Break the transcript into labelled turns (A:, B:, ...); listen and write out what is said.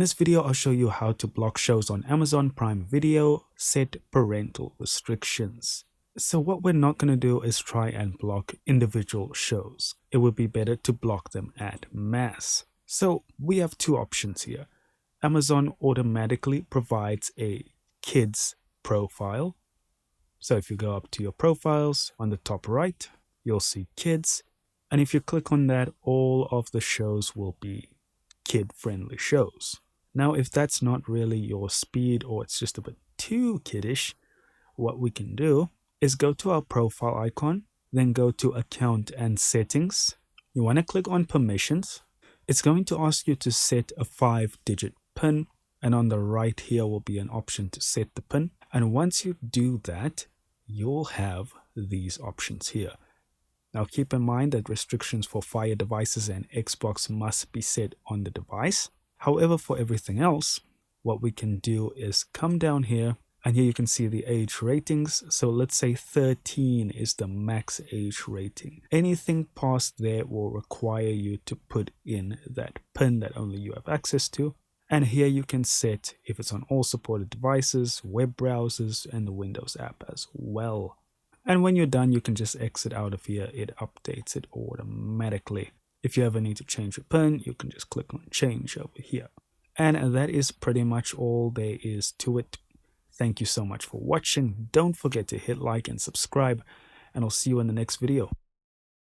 A: this video, I'll show you how to block shows on Amazon Prime Video, set parental restrictions. So what we're not going to do is try and block individual shows. It would be better to block them en masse. So we have two options here. Amazon automatically provides a kids profile. So if you go up to your profiles on the top right, you'll see kids. And if you click on that, all of the shows will be kid-friendly shows. Now, if that's not really your speed or it's just a bit too kiddish, what we can do is go to our profile icon, then go to account and settings. You want to click on permissions. It's going to ask you to set a 5-digit PIN, and on the right here will be an option to set the PIN. And once you do that, you'll have these options here. Now keep in mind that restrictions for Fire devices and Xbox must be set on the device. However, for everything else, what we can do is come down here, and here you can see the age ratings. So let's say 13 is the max age rating. Anything past there will require you to put in that PIN that only you have access to. And here you can set if it's on all supported devices, web browsers, and the Windows app as well. And when you're done, you can just exit out of here. It updates it automatically. If you ever need to change your PIN, you can just click on change over here. And that is pretty much all there is to it. Thank you so much for watching. Don't forget to hit like and subscribe, and I'll see you in the next video.